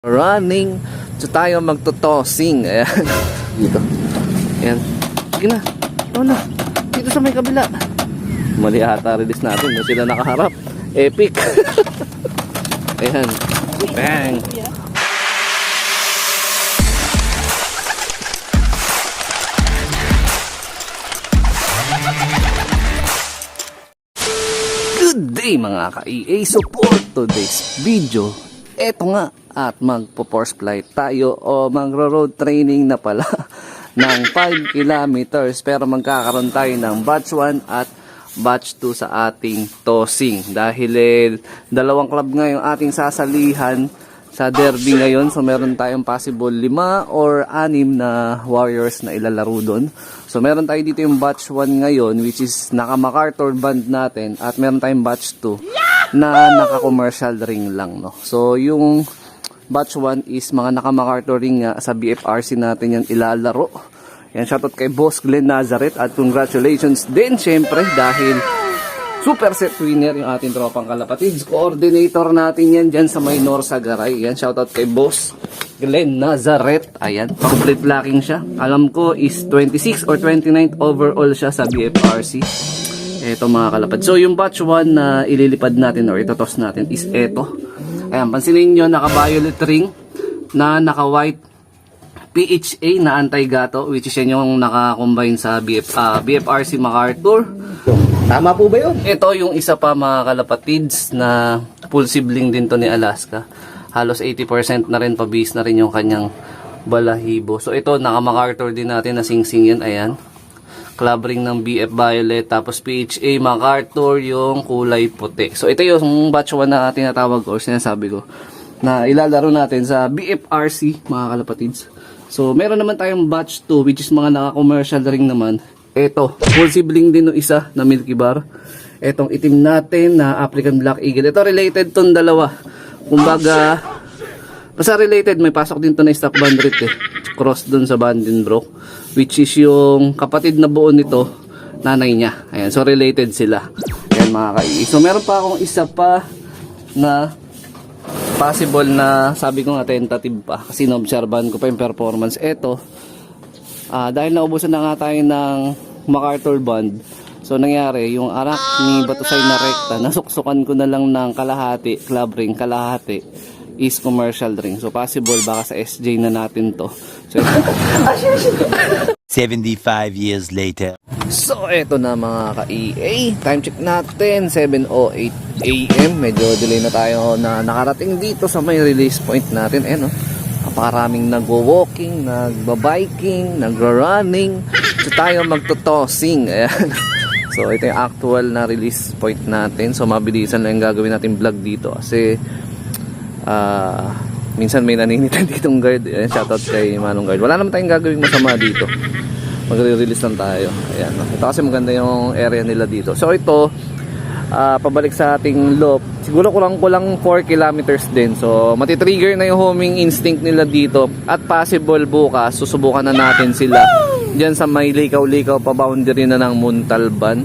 Running. So tayo magto-tossing. Ayan. Dito. Ayan. Sige na. Ito na. Dito sa may kabila. Mali ata release natin. Doon sila nakaharap. Epic. Ayan. Bang. Good day mga ka-EA. So for today's video, eto nga, at magpo-force flight tayo o magro-road training na pala ng 5 kilometers, pero magkakaroon tayo ng batch 1 at batch 2 sa ating tossing dahil dalawang club nga yung ating sasalihan sa derby ngayon. So meron tayong possible 5 or 6 na warriors na ilalaro doon. So meron tayo dito yung batch 1 ngayon, which is naka MacArthur band natin, at meron tayong batch 2 na naka commercial ring lang, no. So yung batch 1 is mga naka MacArthur ring nga, sa BFRC natin yan ilalaro. Yan, shoutout kay Boss Glenn Nazareth at congratulations din syempre dahil super set winner yung ating tropang kalapatids. Coordinator natin yan dyan sa Maynor Sagaray. Yan, shoutout kay Boss Glenn Nazareth. Ayan, complete blocking siya. Alam ko is 26 or 29 overall siya sa BFRC. Eto mga kalapad. So yung batch 1 na ililipad natin or itotos natin is eto. Ayan, pansinin nyo, naka-violet ring na naka-white PHA na anti-gato, which is yan yung naka-combine sa BFRC MacArthur. Tama po ba yun? Ito yung isa pa mga kalapatids na full sibling din to ni Alaska. Halos 80% na rin, pabis na rin yung kanyang balahibo. So ito, naka-MacArthur din natin na sing-sing yan. Ayan. Club ring ng BF Violet, tapos PHA MacArthur yung kulay puti. So ito yung batch 1 na tinatawag ko, sinasabi ko, na ilalaro natin sa BFRC mga kalapatids. So meron naman tayong batch 2 which is mga naka-commercial ring naman. Ito, full sibling din ng isa na Milky Bar. Etong itim natin na African Black Eagle. Ito related tong dalawa. Kumbaga, basta related, may pasok din to na stock bandrit cross dun sa Vandenbroek, which is yung kapatid na buo nito, nanay niya. Ayan, so related sila. Ayan mga ka-EA. So meron pa akong isa pa na possible na, sabi ko nga tentative pa kasi na-observan ko pa yung performance. Eto, dahil naubusan na nga tayo ng MacArthur band, so nangyari yung arak ni Batusay na rekta, nasuksukan ko na lang ng kalahati, club ring, kalahati is commercial ring. So possible baka sa SJ na natin to. So 75 years later. So eto na mga ka-EA, time check natin 7:08 AM. Medyo delay na tayo na nakarating dito sa may release point natin. No? Napakaraming nagwo-walking, nagba-biking, nagra-running. So tayo magto-tossing. Ayan. So ito yung actual na release point natin. So mabilisan lang yung gagawin natin vlog dito kasi minsan may naninitan ditong guard. Ayan, shoutout kay Manong Guard. Wala naman tayong gagawing masama dito, magre-release lang tayo. Ayan, ito kasi maganda yung area nila dito. So ito, pabalik sa ating loop, siguro kulang-kulang 4 kilometers din. So matitrigger na yung homing instinct nila dito. At possible bukas susubukan na natin sila dyan sa may likaw-likaw pa boundary na ng Muntalban,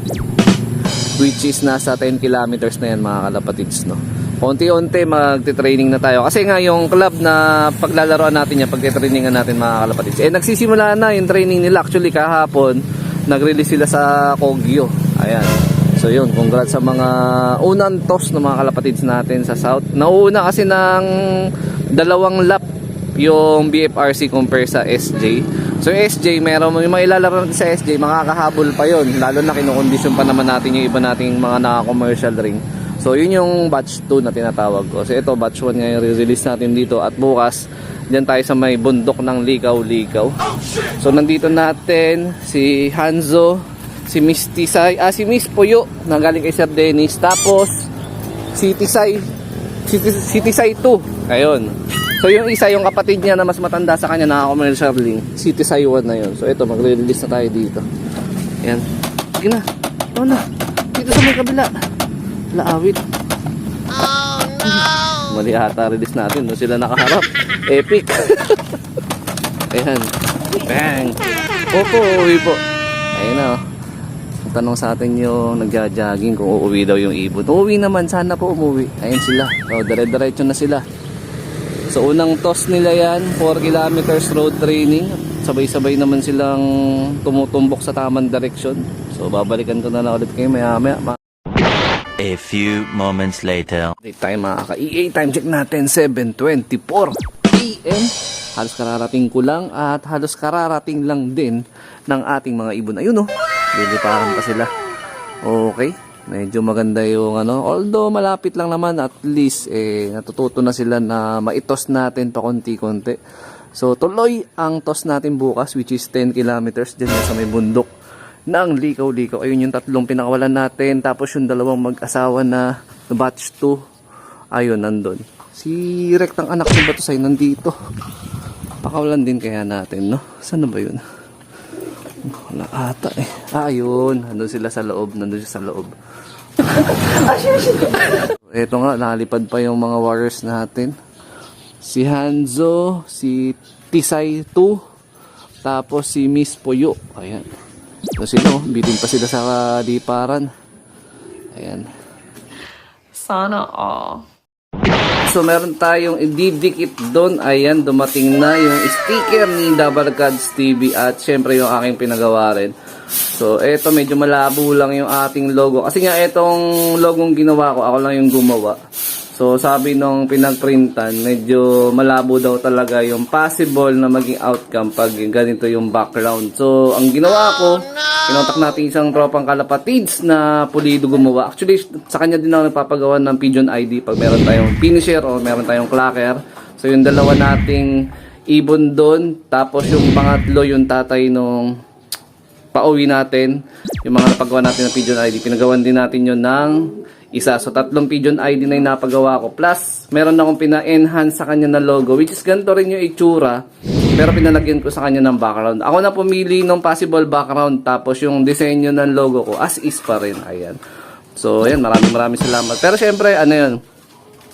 which is nasa 10 kilometers na yan mga kalapatids, no? Unti-unti magti-training na tayo kasi nga yung club na paglalaroan natin yan, pagti-trainingan natin mga kalapatids, nagsisimula na yung training nila. Actually kahapon nag-release sila sa Kogyo. Ayan, so yun, congrats sa mga unang toss ng mga kalapatids natin sa South. Nauna kasi ng 2 lap yung BFRC compare sa SJ. So yung SJ, meron yung mga ilalaro natin sa SJ, makakahabol pa yun, lalo na kinukondisyon pa naman natin yung iba nating mga naka-commercial ring. So yun yung batch 2 na tinatawag ko. So ito batch 1 ngayon re-release natin dito, at bukas dyan tayo sa may bundok ng likaw-likaw. So nandito natin si Hanzo, si Miss Tisay, si Miss Puyo na galing kay Sir Dennis, tapos si Tisay 2. Ayun. So yung isa, yung kapatid niya na mas matanda sa kanya, naka-commercial ring, si Tisay 1 na yun. So ito, magre-release na tayo dito. Ayan. Sige na. Ito na. Dito sa may kabila. Laawit. Oh no! Mali ata release natin. Doon sila nakaharap. Epic. Ayan. Bang. Opo, uwi po. Ayun na. Tanong sa atin yung nagja-jogging kung uuwi daw yung ibon. Uuwi naman, sana po umuwi. Ayun sila. So, dire-diretso na sila. So unang toss nila yan, 4 kilometers road training. Sabay-sabay naman silang tumutumbok sa tamang direksyon. So babalikan ko na lang ulit kayo maya-maya. A few moments later. Date tayo mga ka-EA, time check natin 7:24 PM. Halos kararating ko lang at halos kararating lang din ng ating mga ibon. Ayun oh, liliparan pa sila. Okay, medyo maganda yung although malapit lang naman, at least natututo na sila na maitos natin pa konti-konti. So tuloy ang toss natin bukas, which is 10 kilometers dyan sa may bundok ng Likaw-Likaw. Ayun yung 3 pinakawalan natin, tapos yung 2 mag-asawa na batch 2, ayun nandun. Si Rectang anak ni Batusay nandito. Pakawalan din kaya natin, no? Saan na ba yun? Wala ata eh. Ayun, nandun sila sa loob. Ito nga, nakalipad pa yung mga warriors natin. Si Hanzo, si Tisay 2, tapos si Miss Puyo. Ayan. So sila, bitin pa sila sa liparan. Ayan. Sana all. So meron tayong ididikit doon. Ayan, dumating na yung sticker ni Double Gods TV at syempre yung aking pinagawa rin. So eto, medyo malabo lang yung ating logo. Kasi nga etong logong ginawa ko, ako lang yung gumawa. So sabi nung pinagprintan, medyo malabo daw talaga yung possible na maging outcome pag ganito yung background. So ang ginawa ko, kinontak natin isang tropang kalapatids na pulido gumawa. Actually, sa kanya din ako nagpapagawa ng Pigeon ID pag meron tayong finisher o meron tayong clacker. So yung dalawa nating ibon doon, tapos yung pangatlo yung tatay nung pauwi natin, yung mga napagawa natin ng Pigeon ID, pinagawan din natin yun ng isa. So 3 Pigeon ID na yung napagawa ko. Plus, meron akong pina-enhance sa kanya na logo, which is ganito rin yung itsura, pero pinalagyan ko sa kanya ng background. Ako na pumili ng possible background, tapos yung disenyo ng logo ko as is pa rin. Ayan. So, ayan, maraming salamat. Pero syempre, yun,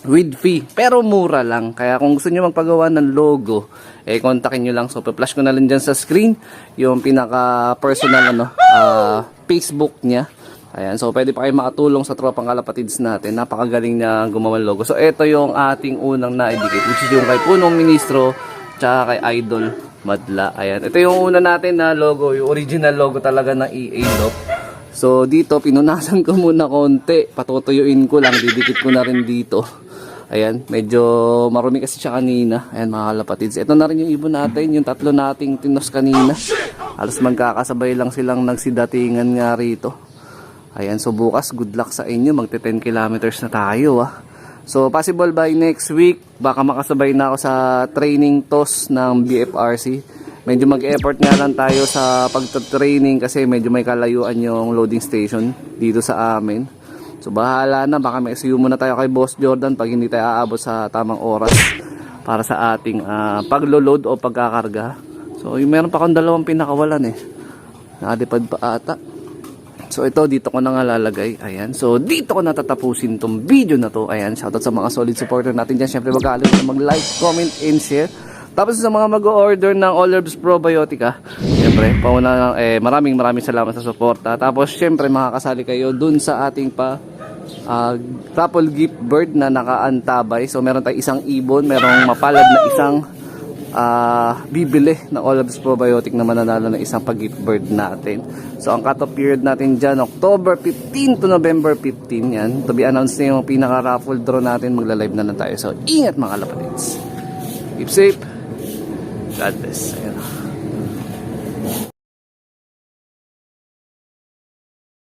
with fee, pero mura lang. Kaya kung gusto nyo magpagawa ng logo, kontakin nyo lang. So, flash ko na lang dyan sa screen yung pinaka-personal Facebook niya. Ayan, so pwede pa kayo makatulong sa tropang kalapatids natin. Napakagaling niya gumawa ng logo. So, ito yung ating unang na-edit, which is yung kay Punong Ministro tsaka kay Idol Madla. Ayan, ito yung una natin na logo, yung original logo talaga ng EA Doc. So, dito, pinunasan ko muna konti. Patutuyuin ko lang, didikit ko na rin dito. Ayan, medyo marumi kasi siya kanina. Ayan mga kalapatids. Ito na rin yung ibon natin, yung 3 nating tinos kanina. Halos magkakasabay lang silang nagsidatingan nga rito. Ayan, so bukas, good luck sa inyo. Magte 10 kilometers na tayo So possible by next week, baka makasabay na ako sa training toss ng BFRC. Medyo mag-effort nga lang tayo sa pagta-training kasi medyo may kalayuan yung loading station dito sa amin. So bahala na, baka may SU muna tayo kay Boss Jordan pag hindi tayo aabot sa tamang oras para sa ating paglo-load o pagkakarga. So yung meron pa akong 2 pinakawalan Nakalipad pa ata. So ito, dito ko na nga lalagay. Ayan. So dito ko natatapusin tong video na to. Ayan. Shoutout sa mga solid supporter natin dyan. Siyempre wag kalimutan mag-like, comment, and share. Tapos sa mga mag-order ng All Herbs Probiotica, siyempre, pauna maraming salamat sa suporta. Tapos siyempre makakasali kayo dun sa ating raffle gift bird na nakaantabay. So meron tayong isang ibon, merong mapalad na isang bibili na All Herbs Probiotic na mananalo ng isang pag-gift bird natin. So ang cut-off period natin dyan, October 15 to November 15 yan. To be announced na yung pinaka-raffle draw natin. Magla-live na lang tayo. So ingat mga kalapatids. Keep safe. God bless. Ayan.